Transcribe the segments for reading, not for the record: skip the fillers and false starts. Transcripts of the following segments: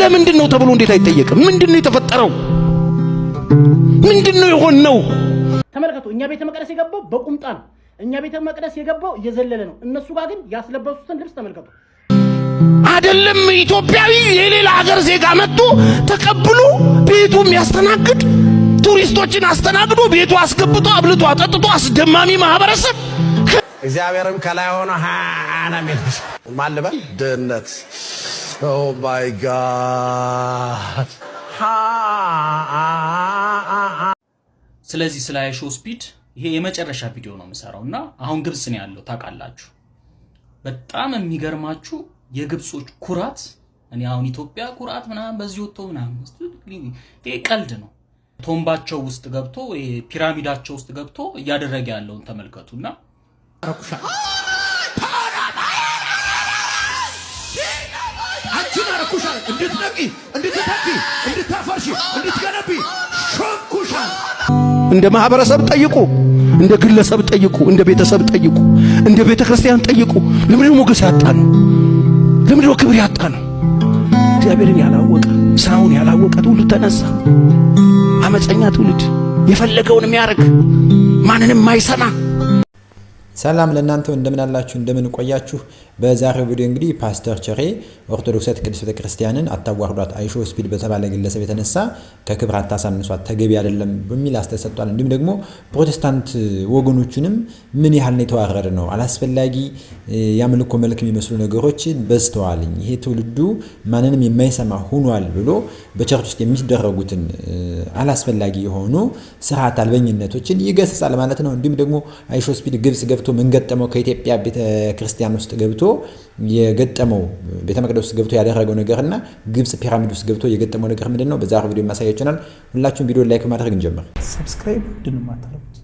ለምንድነው ተብሎ እንዴት አይጠየቅም? ምንድነው የተፈጠረው? ምንድነው የሆነው? ተመልከቱ። እኛ ቤተ መቅደስ የገባው በቁምጣ ነው። እኛ ቤተ መቅደስ የገባው እየዘለለ ነው። እነሱ ጋር ግን ያስለበሱትን ልብስ ተመልከቱ። አይደለም ኢትዮጵያዊ የሌላ ሀገር ዜጋ መጥቶ ተቀብሎ ቤቱ የሚያስተናግድ ቱሪስቶችን አስተናግዶ ቤቱ አስገብቶ አብልቶ አጠጥቶ አስደማሚ ማህበረሰብ እግዚአብሔርም ከላይ ሆኖ አናሜልሽ ማለበ ድነት ኦ ማይ ጋድ። ስለዚህ ስለ አይሾ ስፒድ ይሄ የመጨረሻ ቪዲዮ ነው የምሰራውና አሁን ግብጽ ነው ያለው ታውቃላችሁ። በጣም የሚገርማችሁ የግብጾች ኩራት እኔ አሁን ኢትዮጵያ ኩራት ምናምን በዚህ ወጥቶ ምናምን ይሄ ቀልድ ነው። ቶምባቸው ውስጥ ገብቶ ይሄ ፒራሚዳቸው ውስጥ ገብቶ እያደረገ ያለውን ተመልከቱና አረኩሻ አረኩሻ እንድትነቂ እንድትተቂ እንድታፈርሺ እንድትገነቢ ሾኩሻ። እንደ ማህበረሰብ ጠይቁ፣ እንደ ግለሰብ ጠይቁ፣ እንደ ቤተሰብ ጠይቁ፣ እንደ ቤተ ክርስቲያን ጠይቁ። ለምንድነው ሞገስ ያጣነው? ለምንድነው ክብር ያጣነው? እግዚአብሔርን ያላወቀ ስራውን ያላወቀ ትውልድ ተነሳ። አመፀኛ ትውልድ የፈለገውን የሚያርግ ማንንም ማይሰማ። ሰላም ለእናንተ እንደምን አላችሁ እንደምን ቆያችሁ። በዛሬው ቪዲዮ እንግዲህ ፓስተር ቸሬ ኦርቶዶክሳዊት ቅድስት ቤተክርስቲያንን አታዋርዷት አይሾ ስፒድ በተባለ ግለሰብ የተነሳ ከክብር አታሳንሷት ተገቢ አይደለም በሚል አስተሰጥቷል። እንዲሁም ደግሞ ፕሮቴስታንት ወገኖቹንም ምን ያህል ነው የተዋረደ ነው አላስፈላጊ ያምልኮ መልክ የሚመስሉ ነገሮች በዝተዋል፣ ይሄ ትውልዱ ማንንም የማይሰማ ሆኗል ብሎ በቸርች ውስጥ የሚደረጉትን አላስፈላጊ የሆኑ ስርዓት አልበኝነቶችን ይገስጻል ማለት ነው። እንዲሁም ደግሞ አይሾ ስፒድ ግብጽ ገብቶ ምን ገጠመው ከኢትዮጵያ ቤተክርስቲያን ውስጥ ገብቶ የገጠመው ቤተ መቅደስ ውስጥ ገብቶ ያደረገው ነገርና ግብጽ ፒራሚድ ውስጥ ገብቶ የገጠመው ነገር ምንድነው? በዛሬው ቪዲዮ ማሳያችኋል። ሁላችሁም ቪዲዮ ላይክ ማድረግ እንጀምር። ሰብስክራይብ ምንድነው ማታረጉት?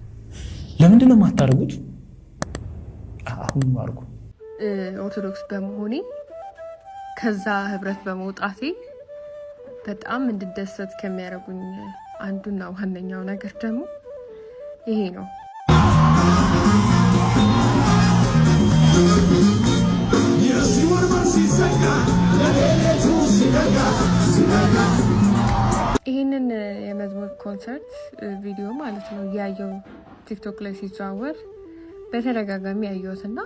ለምንድነው ማታረጉት? አሁን ማርኩ ኦርቶዶክስ በመሆኔ ከዛ ህብረት በመውጣቴ በጣም እንድደሰት ከሚያረጉኝ አንዱና ዋነኛው ነገር ደግሞ ይሄ ነው። ይህንን የመዝሙር ኮንሰርት ቪዲዮ ማለት ነው ያየው ቲክቶክ ላይ ሲዘዋወር በተደጋጋሚ ያየሁትና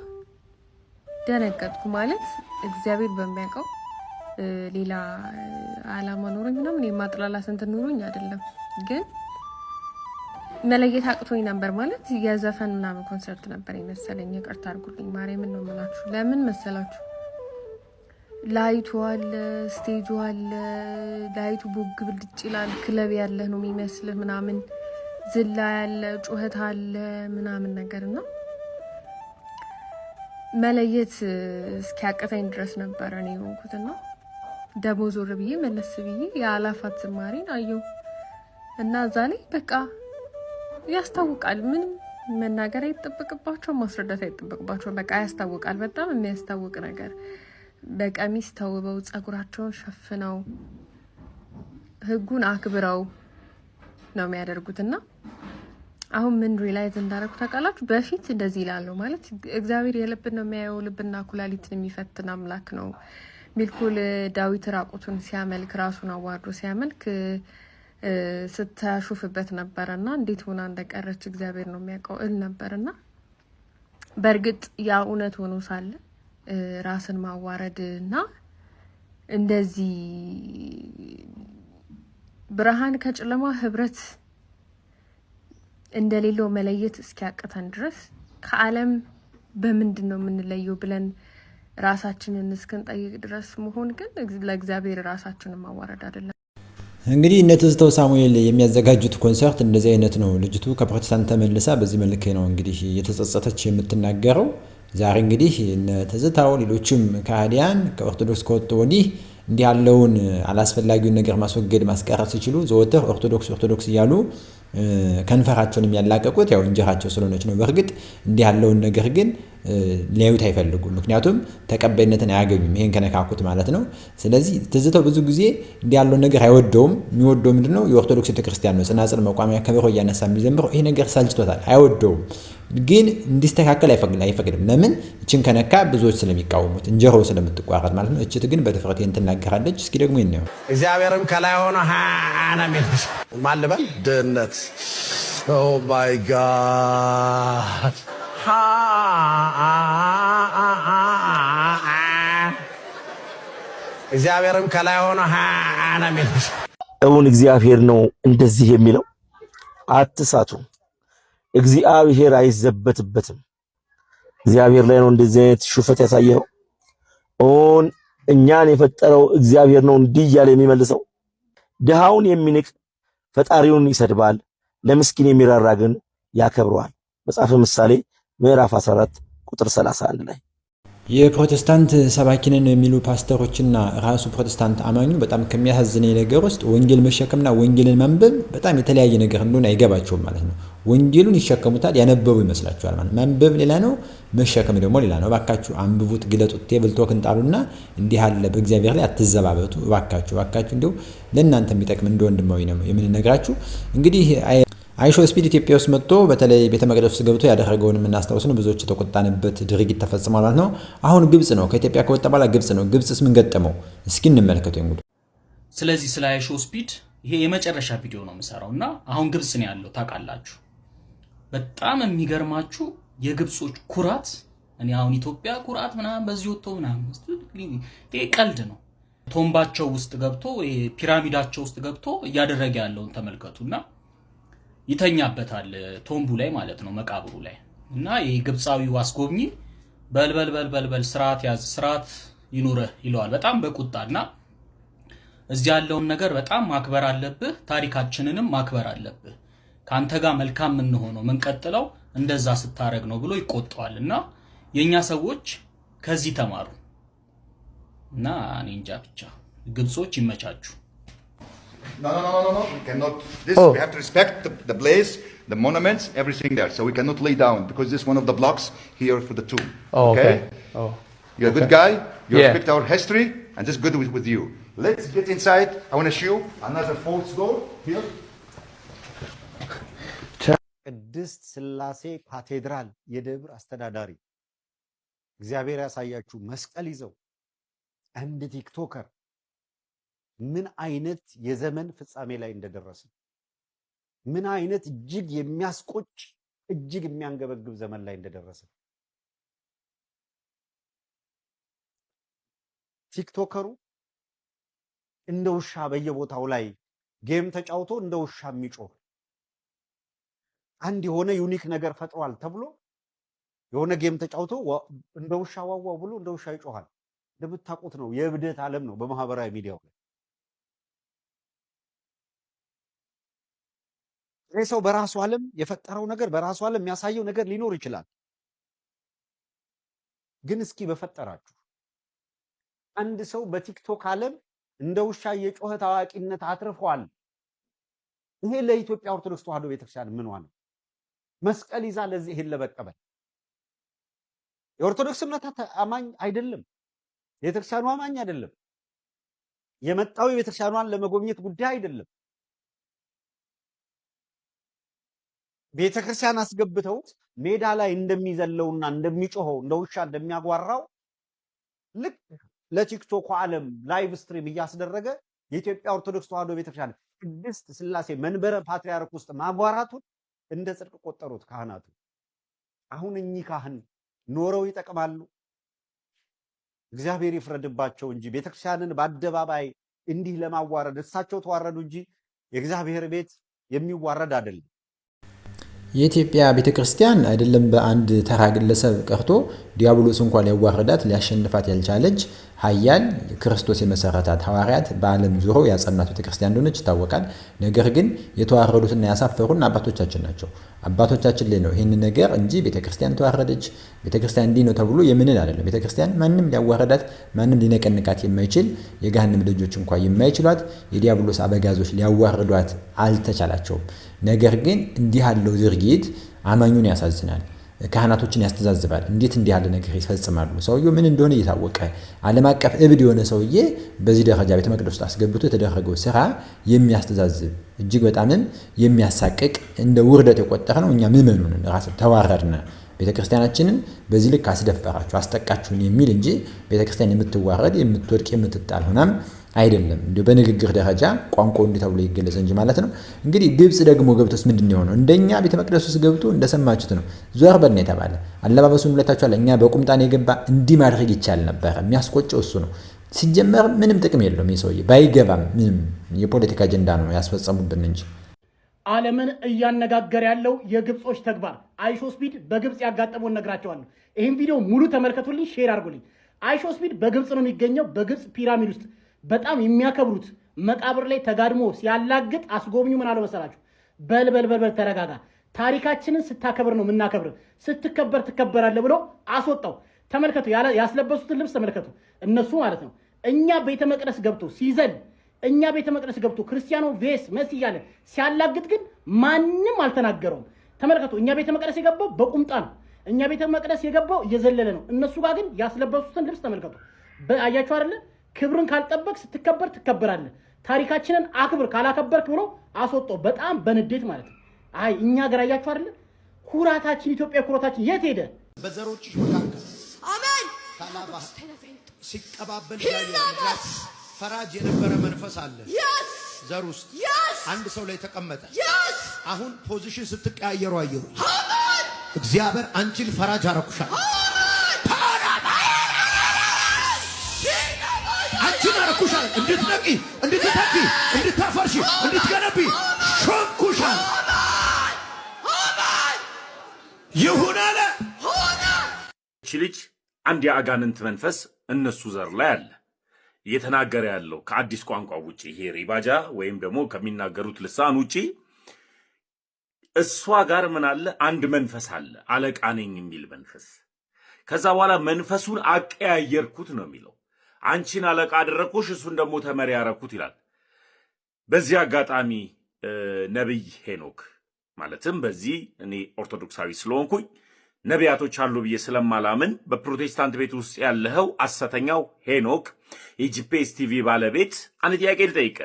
ደነገጥኩ። ማለት እግዚአብሔር በሚያውቀው ሌላ አላማ ኖሮኝ ምናምን የማጥላላት እንትን ኖሮኝ አይደለም፣ ግን መለየት አቅቶኝ ነበር። ማለት የዘፈን ምናምን ኮንሰርት ነበር የመሰለኝ። ይቅርታ አድርጉልኝ ማርያምን ነው የምላችሁ። ለምን መሰላችሁ? ላይቱ አለ፣ ስቴጁ አለ፣ ላይቱ ቦግ ብልጭ ይላል፣ ክለብ ያለ ነው የሚመስልህ ምናምን፣ ዝላ ያለ፣ ጩኸት አለ ምናምን ነገርና መለየት እስኪያቅተኝ ድረስ ነበር እኔ የሆንኩትና ደግሞ ዞር ብዬ መለስ ብዬ የአላፋት ዝማሬን አየሁ እና እዛ ላይ በቃ ያስታውቃል። ምንም መናገር አይጠበቅባቸው፣ ማስረዳት አይጠበቅባቸው። በቃ ያስታውቃል። በጣም የሚያስታውቅ ነገር። በቀሚስ ተውበው ጸጉራቸውን ሸፍነው ህጉን አክብረው ነው የሚያደርጉትና አሁን ምን ሪላይዝ እንዳደረኩ ታውቃላችሁ? በፊት እንደዚህ ይላሉ ማለት እግዚአብሔር የልብን ነው የሚያየው፣ ልብና ኩላሊትን የሚፈትን አምላክ ነው። ሚልኩል ዳዊት ራቁቱን ሲያመልክ ራሱን አዋርዶ ሲያመልክ ስታሹፍበት ነበርና እንዴት ሆና እንደቀረች እግዚአብሔር ነው የሚያውቀው እል ነበርና በእርግጥ ያ እውነት ሆኖ ሳለ ራስን ማዋረድና እንደዚህ ብርሃን ከጨለማ ህብረት እንደሌለው መለየት እስኪያቅተን ድረስ ከዓለም በምንድነው የምንለየው ብለን ራሳችንን እስክንጠይቅ ድረስ መሆን ግን ለእግዚአብሔር ራሳችንን ማዋረድ አይደለም። እንግዲህ እነትዝተው ሳሙኤል የሚያዘጋጁት ኮንሰርት እንደዚህ አይነት ነው። ልጅቱ ከፕሮቴስታንት ተመልሳ በዚህ መልክ ነው እንግዲህ የተጸጸተች የምትናገረው። ዛሬ እንግዲህ እነትዝታው ሌሎችም ከሃዲያን ከኦርቶዶክስ ከወጡ ወዲህ እንዲህ ያለውን አላስፈላጊውን ነገር ማስወገድ ማስቀረት ሲችሉ ዘወትር ኦርቶዶክስ እያሉ ከንፈራቸውን የሚያላቀቁት ያው እንጀራቸው ስለሆነች ነው። በእርግጥ እንዲህ ያለውን ነገር ግን ሊያዩት አይፈልጉም። ምክንያቱም ተቀባይነትን አያገኙም ይሄን ከነካኩት ማለት ነው። ስለዚህ ትዝታው ብዙ ጊዜ እንዲህ ያለውን ነገር አይወደውም። የሚወደው ምንድነው? የኦርቶዶክስ ቤተክርስቲያን ነው። ጽናጽል መቋሚያ ከበሮ እያነሳ የሚዘምረው ይሄ ነገር ሰልችቶታል፣ አይወደውም። ግን እንዲስተካከል አይፈቅድም። ለምን? እችን ከነካ ብዙዎች ስለሚቃወሙት እንጀራው ስለምትቋረጥ ማለት ነው። እችት ግን በድፍረት ይሄን ትናገራለች። እስኪ ደግሞ ይነው እግዚአብሔርም ከላይ ሆኖ ሃና ሚልሽ ማልበል ድህነት ኦ ማይ ጋድ እግዚአብሔርም ከላይ ሆኖ ሃና ሚልሽ እውን እግዚአብሔር ነው እንደዚህ የሚለው። አትሳቱ። እግዚአብሔር አይዘበትበትም። እግዚአብሔር ላይ ነው እንደዚህ አይነት ሹፈት ያሳየው። ኦን እኛን የፈጠረው እግዚአብሔር ነው እንዲህ እያለ የሚመልሰው። ድሃውን የሚንቅ ፈጣሪውን ይሰድባል፣ ለምስኪን የሚራራ ግን ያከብረዋል። መጽሐፈ ምሳሌ ምዕራፍ 14 ቁጥር 31 ላይ የፕሮቴስታንት ሰባኪነን የሚሉ ፓስተሮችና ራሱ ፕሮቴስታንት አማኙ በጣም ከሚያሳዝነኝ ነገር ውስጥ ወንጌል መሸከምና ወንጌልን ማንበብ በጣም የተለያየ ነገር እንደሆነ አይገባቸውም ማለት ነው። ወንጌሉን ይሸከሙታል፣ ያነበቡ ይመስላችኋል ማለት ማንበብ ሌላ ነው፣ መሸከም ደግሞ ሌላ ነው። እባካችሁ አንብቡት፣ ግለጡት፣ ቴብል ቶክ እንጣሉና እንዲህ አለ በእግዚአብሔር ላይ አትዘባበቱ። እባካችሁ እንደው ለእናንተ የሚጠቅም እንደ ወንድማዊ ነው የምንነግራችሁ። እንግዲህ አይሾ ስፒድ ኢትዮጵያ ውስጥ መጥቶ በተለይ ቤተ መቅደስ ውስጥ ገብቶ ያደረገውን የምናስታውስ ነው። ብዙዎች የተቆጣንበት ድርጊት ተፈጽሟል ማለት ነው። አሁን ግብጽ ነው፣ ከኢትዮጵያ ከወጣ በኋላ ግብጽ ነው። ግብጽስ ምን ገጠመው? እስኪ እንመልከተው እንግዲህ። ስለዚህ ስለ አይሾ ስፒድ ይሄ የመጨረሻ ቪዲዮ ነው የምሰራው እና አሁን ግብጽ ነው ያለው ታውቃላችሁ። በጣም የሚገርማችሁ የግብጾች ኩራት፣ እኔ አሁን ኢትዮጵያ ኩራት ምናምን በዚህ ወጥቶ ምናምን ይሄ ቀልድ ነው። ቶምባቸው ውስጥ ገብቶ ፒራሚዳቸው ውስጥ ገብቶ እያደረገ ያለውን ተመልከቱና ይተኛበታል ቶምቡ ላይ ማለት ነው፣ መቃብሩ ላይ እና ይሄ ግብጻዊው አስጎብኚ በልበል ስርዓት ያዝ፣ ስርዓት ይኑርህ ይለዋል በጣም በቁጣና እዚህ ያለውን ነገር በጣም ማክበር አለብህ፣ ታሪካችንንም ማክበር አለብህ፣ ካንተ ጋር መልካም ምን ሆነው ምን ቀጥለው እንደዛ ስታረግ ነው ብሎ ይቆጣዋልና የኛ ሰዎች ከዚህ ተማሩ እና እኔ እንጃ ብቻ ግብጾች ይመቻቹ። No. We cannot. We have to respect the place, the monuments, everything there. So we cannot lay down because this is one of the blocks here for the tomb. Okay? You're a good guy. You respect our history, and this is good with you. Let's get inside. I want to show you another false door here. ቅድስት ሥላሴ ካቴድራል የደብር አስተዳዳሪ እግዚአብሔር ያሳያችሁ መስቀል ይዘው አንድ ቲክቶከር ምን አይነት የዘመን ፍጻሜ ላይ እንደደረሰ ምን አይነት እጅግ የሚያስቆጭ እጅግ የሚያንገበግብ ዘመን ላይ እንደደረሰ ቲክቶከሩ እንደ ውሻ በየቦታው ላይ ጌም ተጫውቶ እንደ ውሻ የሚጮህ አንድ የሆነ ዩኒክ ነገር ፈጥሯል ተብሎ የሆነ ጌም ተጫውቶ እንደ ውሻ ዋዋው ብሎ እንደ ውሻ ይጮሃል። እንደምታውቁት ነው የእብደት ዓለም ነው በማህበራዊ ሚዲያው ላይ። ሰው በራሱ ዓለም የፈጠረው ነገር በራሱ ዓለም የሚያሳየው ነገር ሊኖር ይችላል። ግን እስኪ በፈጠራችሁ አንድ ሰው በቲክቶክ ዓለም እንደ ውሻ የጮኸ ታዋቂነት አትርፏል። ይሄ ለኢትዮጵያ ኦርቶዶክስ ተዋሕዶ ቤተክርስቲያን ምንዋ ነው? መስቀል ይዛ ለዚህ ይሄን ለበቀበል የኦርቶዶክስ እምነት አማኝ አይደለም፣ የቤተክርስቲያኑ አማኝ አይደለም፣ የመጣው የቤተክርስቲያኗን ለመጎብኘት ጉዳይ አይደለም። ቤተክርስቲያን አስገብተው ሜዳ ላይ እንደሚዘለውና እንደሚጮኸው እንደ ውሻ እንደሚያጓራው ልክ ለቲክቶክ ዓለም ላይቭ ስትሪም እያስደረገ የኢትዮጵያ ኦርቶዶክስ ተዋሕዶ ቤተክርስቲያን ቅድስት ሥላሴ መንበረ ፓትርያርክ ውስጥ ማጓራቱን እንደ ጽድቅ ቆጠሩት ካህናቱ። አሁን እኚህ ካህን ኖረው ይጠቅማሉ? እግዚአብሔር ይፍረድባቸው እንጂ ቤተክርስቲያንን በአደባባይ እንዲህ ለማዋረድ እሳቸው ተዋረዱ እንጂ የእግዚአብሔር ቤት የሚዋረድ አይደለም። የኢትዮጵያ ቤተክርስቲያን አይደለም በአንድ ተራ ግለሰብ ቀርቶ ዲያብሎስ እንኳን ሊያዋርዳት ሊያሸንፋት ያልቻለች ኃያል ክርስቶስ የመሰረታት ሐዋርያት በዓለም ዙሮ ያጸናት ቤተክርስቲያን እንደሆነች ይታወቃል። ነገር ግን የተዋረዱትና ያሳፈሩን አባቶቻችን ናቸው። አባቶቻችን ላይ ነው ይህን ነገር እንጂ ቤተክርስቲያን ተዋረደች ቤተክርስቲያን እንዲህ ነው ተብሎ የምንል አይደለም። ቤተክርስቲያን ማንም ሊያዋርዳት ማንም ሊነቀንቃት የማይችል የገሃነም ልጆች እንኳን የማይችሏት የዲያብሎስ አበጋዞች ሊያዋርዷት አልተቻላቸውም። ነገር ግን እንዲህ ያለው ድርጊት አማኙን ያሳዝናል፣ ካህናቶችን ያስተዛዝባል። እንዴት እንዲህ ያለ ነገር ይፈጽማሉ? ሰውየው ምን እንደሆነ እየታወቀ ዓለም አቀፍ እብድ የሆነ ሰውዬ በዚህ ደረጃ ቤተ መቅደስ ውስጥ አስገብቶ የተደረገው ስራ የሚያስተዛዝብ እጅግ በጣምም የሚያሳቅቅ እንደ ውርደት የቆጠረ ነው። እኛ ምእመኑን ራስ ተዋረድና ቤተክርስቲያናችንን በዚህ ልክ አስደፈራችሁ አስጠቃችሁን የሚል እንጂ ቤተክርስቲያን የምትዋረድ የምትወድቅ የምትጣል ሆናም አይደለም። እንዲሁ በንግግር ደረጃ ቋንቋው እንዲህ ተብሎ ይገለጽ እንጂ ማለት ነው። እንግዲህ ግብጽ ደግሞ ገብቶስ ምንድነው የሆነው? እንደኛ ቤተ መቅደስ ውስጥ ገብቶ እንደሰማችሁት ነው ዞር በል ነው የተባለ። አለባበሱን ሁለታችኋል። እኛ በቁምጣን የገባ እንዲህ ማድረግ ይቻል ነበር። የሚያስቆጨው እሱ ነው። ሲጀመር ምንም ጥቅም የለውም። ይህ ሰውዬ ባይገባም ምንም የፖለቲካ አጀንዳ ነው ያስፈጸሙብን እንጂ። ዓለምን እያነጋገረ ያለው የግብጾች ተግባር አይሾ ስፒድ በግብጽ ያጋጠመውን ነግራቸዋለሁ። ይህን ቪዲዮ ሙሉ ተመልከቱልኝ፣ ሼር አድርጉልኝ። አይሾ ስፒድ በግብጽ ነው የሚገኘው። በግብጽ ፒራሚድ ውስጥ በጣም የሚያከብሩት መቃብር ላይ ተጋድሞ ሲያላግጥ አስጎብኙ ምን አለው መሰላችሁ? በልበልበልበል ተረጋጋ፣ ታሪካችንን ስታከብር ነው የምናከብር፣ ስትከበር ትከበራለህ ብሎ አስወጣው። ተመልከቱ፣ ያስለበሱትን ልብስ ተመልከቱ። እነሱ ማለት ነው እኛ ቤተ መቅደስ ገብቶ ሲዘል እኛ ቤተ መቅደስ ገብቶ ክርስቲያኖ ቬስ መሲ እያለ ሲያላግጥ ግን ማንም አልተናገረውም። ተመልከቱ፣ እኛ ቤተ መቅደስ የገባው በቁምጣ ነው። እኛ ቤተ መቅደስ የገባው እየዘለለ ነው። እነሱ ጋር ግን ያስለበሱትን ልብስ ተመልከቱ። አያችሁ አይደለ? ክብርን ካልጠበቅ ስትከበር ትከበራለህ፣ ታሪካችንን አክብር ካላከበርክ ብሎ አስወጣው። በጣም በንዴት ማለት ነው። አይ እኛ ጋር አያችሁ አይደለ? ኩራታችን ኢትዮጵያ ኩራታችን የት ሄደ? በዘሮችሽ መካከል አሜን ታላባ ሲቀባበል ያየው ፈራጅ የነበረ መንፈስ አለ ዘር ውስጥ አንድ ሰው ላይ ተቀመጠ። አሁን ፖዚሽን ስትቀያየሩ አየሁ። እግዚአብሔር አንቺን ፈራጅ አረኩሻል። አንቺን አረኩሻል እንድትነቂ፣ እንድትተኪ፣ እንድታፈርሺ፣ እንድትገነቢ ሾምኩሻል። ይሁን አለ። እቺ ልጅ አንድ የአጋንንት መንፈስ እነሱ ዘር ላይ አለ። እየተናገረ ያለው ከአዲስ ቋንቋ ውጪ ይሄ ሪባጃ ወይም ደግሞ ከሚናገሩት ልሳን ውጪ እሷ ጋር ምን አለ? አንድ መንፈስ አለ፣ አለቃ ነኝ የሚል መንፈስ። ከዛ በኋላ መንፈሱን አቀያየርኩት ነው የሚለው። አንቺን አለቃ አደረኩሽ፣ እሱን ደግሞ ተመሪ ያረኩት ይላል። በዚህ አጋጣሚ ነብይ ሄኖክ ማለትም በዚህ እኔ ኦርቶዶክሳዊ ስለሆንኩኝ ነቢያቶች አሉ ብዬ ስለማላምን በፕሮቴስታንት ቤት ውስጥ ያለው አሰተኛው ሄኖክ የጂፒኤስ ቲቪ ባለቤት አንድ ጥያቄ ልጠይቀ።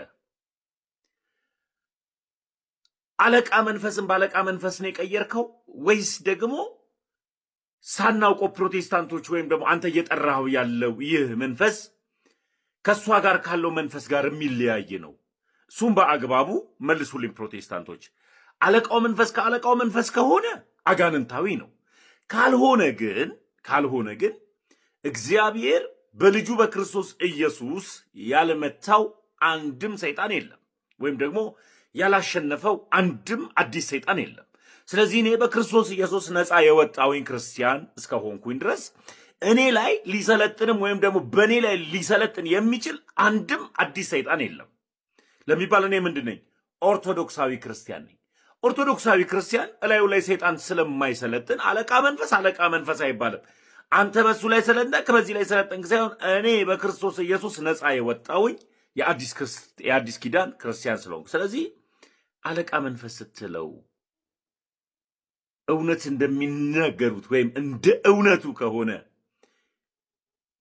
አለቃ መንፈስን ባለቃ መንፈስ ነው የቀየርከው ወይስ ደግሞ ሳናውቀው ፕሮቴስታንቶች ወይም ደግሞ አንተ እየጠራኸው ያለው ይህ መንፈስ ከእሷ ጋር ካለው መንፈስ ጋር የሚለያይ ነው? እሱም በአግባቡ መልሱልኝ ፕሮቴስታንቶች። አለቃው መንፈስ ከአለቃው መንፈስ ከሆነ አጋንንታዊ ነው። ካልሆነ ግን እግዚአብሔር በልጁ በክርስቶስ ኢየሱስ ያለመታው አንድም ሰይጣን የለም፣ ወይም ደግሞ ያላሸነፈው አንድም አዲስ ሰይጣን የለም። ስለዚህ እኔ በክርስቶስ ኢየሱስ ነፃ የወጣሁኝ ክርስቲያን እስከሆንኩኝ ድረስ እኔ ላይ ሊሰለጥንም ወይም ደግሞ በእኔ ላይ ሊሰለጥን የሚችል አንድም አዲስ ሰይጣን የለም ለሚባል እኔ ምንድን ነኝ? ኦርቶዶክሳዊ ክርስቲያን ነኝ። ኦርቶዶክሳዊ ክርስቲያን እላዩ ላይ ሰይጣን ስለማይሰለጥን አለቃ መንፈስ አይባልም። አንተ በሱ ላይ ሰለጠንክ፣ በዚህ ላይ ሰለጠንክ ሳይሆን እኔ በክርስቶስ ኢየሱስ ነፃ የወጣሁኝ የአዲስ ኪዳን ክርስቲያን ስለሆንኩ፣ ስለዚህ አለቃ መንፈስ ስትለው እውነት እንደሚናገሩት ወይም እንደ እውነቱ ከሆነ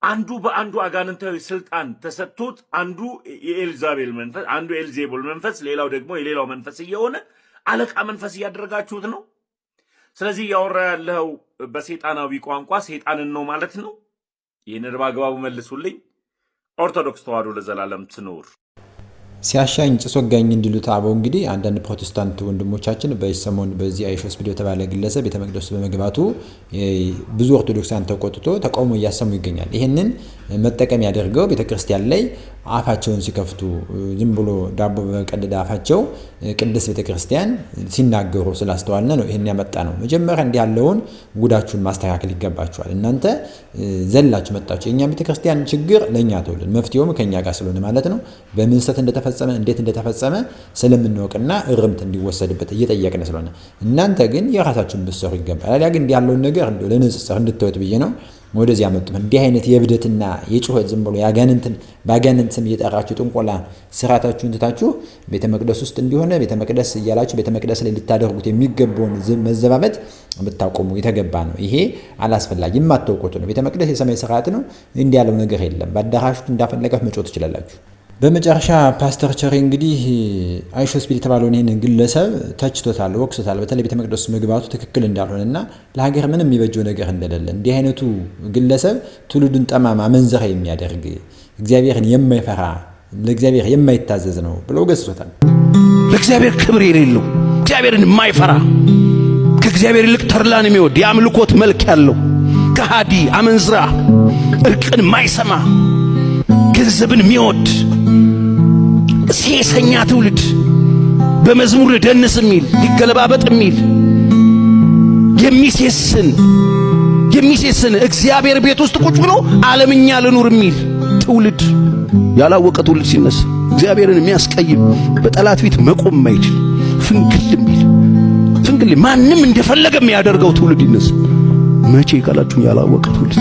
አንዱ በአንዱ አጋንንታዊ ስልጣን ተሰጥቶት አንዱ የኤልዛቤል መንፈስ፣ አንዱ የኤልዜቦል መንፈስ፣ ሌላው ደግሞ የሌላው መንፈስ እየሆነ አለቃ መንፈስ እያደረጋችሁት ነው። ስለዚህ እያወራ ያለው በሰይጣናዊ ቋንቋ ሰይጣንን ነው ማለት ነው። ይህንን በአግባቡ መልሱልኝ። ኦርቶዶክስ ተዋሕዶ ለዘላለም ትኑር። ሲያሻኝ ጭስ ወጋኝ እንዲሉት አበው እንግዲህ አንዳንድ ፕሮቴስታንት ወንድሞቻችን በሰሞን በዚህ አይሾስ ቪዲዮ ተባለ ግለሰብ ቤተ መቅደስ በመግባቱ ብዙ ኦርቶዶክሳን ተቆጥቶ ተቃውሞ እያሰሙ ይገኛል። ይሄንን መጠቀም ያደርገው ቤተክርስቲያን ላይ አፋቸውን ሲከፍቱ ዝም ብሎ ዳቦ በቀደደ አፋቸው ቅድስት ቤተክርስቲያን ሲናገሩ ስላስተዋልነ ነው ይሄን ያመጣ ነው። መጀመሪያ እንዲህ ያለውን ጉዳችሁን ማስተካከል ይገባችኋል። እናንተ ዘላችሁ መጣችሁ። የኛ ቤተክርስቲያን ችግር ለኛ ተውልን መፍትሄውም ከኛ ጋር ስለሆነ ማለት ነው። በምን ሰት እንደተፈጸመ እንዴት እንደተፈጸመ ስለምንወቅና እርምት እንዲወሰድበት እየጠየቅን ስለሆነ እናንተ ግን የራሳችሁን ብትሰሩ ይገባል። አሊያ ግን እንዲህ ያለውን ነገር ለንጽጽር እንድትወት ብዬ ነው ወደዚህ አመጡም። እንዲህ አይነት የብደትና የጩኸት ዝም ብሎ ባጋንንት ስም እየጠራችሁ ጥንቆላ ስራታችሁን ትታችሁ ቤተ መቅደስ ውስጥ እንዲሆነ ቤተ መቅደስ እያላችሁ ቤተ መቅደስ ላይ ልታደርጉት የሚገባውን መዘባበት ብታቆሙ የተገባ ነው። ይሄ አላስፈላጊ የማታውቁት ነው። ቤተ መቅደስ የሰማይ ስርዓት ነው። እንዲህ ያለው ነገር የለም። በአዳራሹ እንዳፈለጋችሁ መጮህ ትችላላችሁ። በመጨረሻ ፓስተር ቸሬ እንግዲህ አይሾስ ቪድ የተባለውን ይሄንን ግለሰብ ተችቶታል፣ ወቅሶታል። በተለይ ቤተ መቅደስ መግባቱ ትክክል እንዳልሆነና ለሀገር ምንም የሚበጀው ነገር እንደሌለ እንዲህ አይነቱ ግለሰብ ትውልዱን ጠማማ መንዘራ የሚያደርግ እግዚአብሔርን የማይፈራ ለእግዚአብሔር የማይታዘዝ ነው ብለው ገስጾታል። ለእግዚአብሔር ክብር የሌለው እግዚአብሔርን የማይፈራ ከእግዚአብሔር ይልቅ ተድላን የሚወድ የአምልኮት መልክ ያለው ከሃዲ አመንዝራ እርቅን የማይሰማ ገንዘብን የሚወድ ሴሰኛ ትውልድ በመዝሙር ደንስ የሚል ሊገለባበጥ የሚል የሚሴስን እግዚአብሔር ቤት ውስጥ ቁጭ ብሎ ዓለምኛ ልኑር የሚል ትውልድ ያላወቀ ትውልድ ሲነሳ እግዚአብሔርን የሚያስቀይም በጠላት ፊት መቆም የማይችል ፍንግል ማንም እንደፈለገ የሚያደርገው ትውልድ ይነሳ። መቼ ካላችሁ ያላወቀ ትውልድ